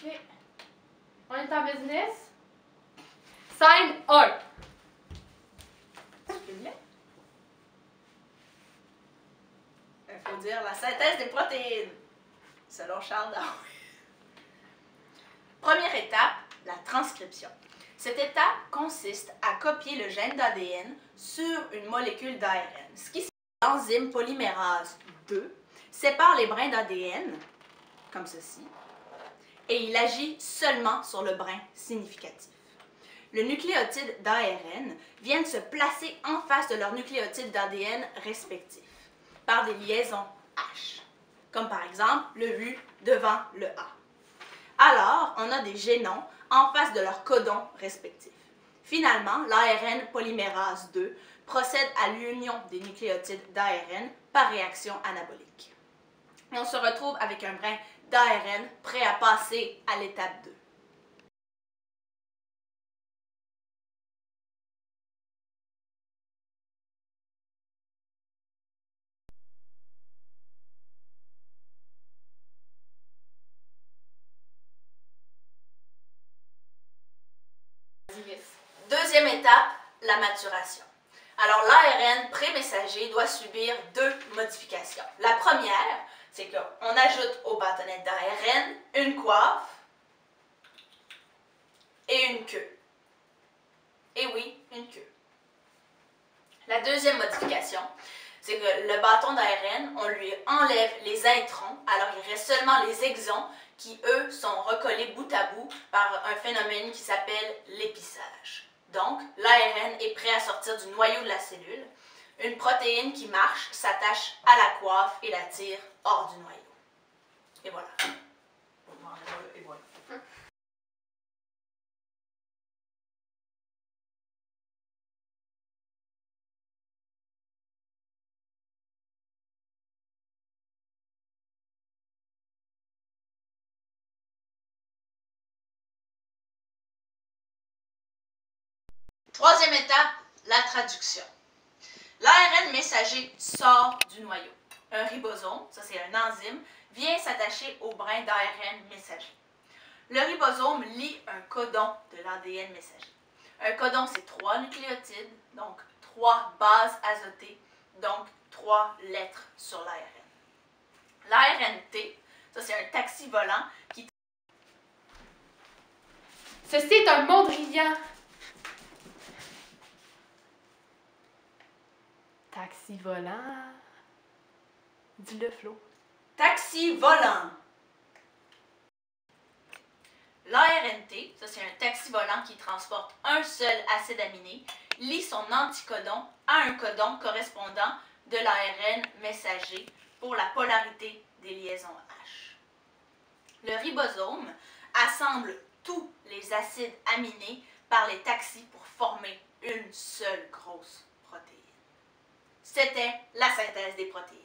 OK. On est en business. Scène 1. Tu peux le mettre? Il faut dire la synthèse des protéines, selon Charles Darwin. Première étape, la transcription. Cette étape consiste à copier le gène d'ADN sur une molécule d'ARN. Ce qui signifie que l'enzyme polymérase 2 sépare les brins d'ADN, comme ceci, et il agit seulement sur le brin significatif. Le nucléotide d'ARN viennent se placer en face de leur nucléotide d'ADN respectif, par des liaisons H, comme par exemple le U devant le A. Alors, on a des génons en face de leurs codons respectifs. Finalement, l'ARN polymérase 2 procède à l'union des nucléotides d'ARN par réaction anabolique. On se retrouve avec un brin d'ARN prêt à passer à l'étape 2. Deuxième étape, la maturation. Alors, l'ARN pré-messager doit subir deux modifications. La première, c'est qu'on ajoute au bâtonnet d'ARN une coiffe et une queue. Et oui, une queue. La deuxième modification, c'est que le bâton d'ARN, on lui enlève les introns, alors il reste seulement les exons qui, eux, sont recollés bout à bout par un phénomène qui s'appelle l'épissage. Donc, l'ARN est prêt à sortir du noyau de la cellule. Une protéine qui marche s'attache à la coiffe et la tire hors du noyau. Et voilà. Et voilà. Troisième étape, la traduction. L'ARN messager sort du noyau. Un ribosome, ça c'est un enzyme, vient s'attacher au brin d'ARN messager. Le ribosome lit un codon de l'ADN messager. Un codon, c'est 3 nucléotides, donc 3 bases azotées, donc 3 lettres sur l'ARN. L'ARNT, ça c'est un taxi volant qui... Ceci est un mondrian. Taxi volant. Dis-le, Flo. Taxi volant. L'ARNT, ça c'est un taxi volant qui transporte un seul acide aminé, lie son anticodon à un codon correspondant de l'ARN messager pour la polarité des liaisons H. Le ribosome assemble tous les acides aminés par les taxis pour former une seule grosse protéine. C'était la synthèse des protéines.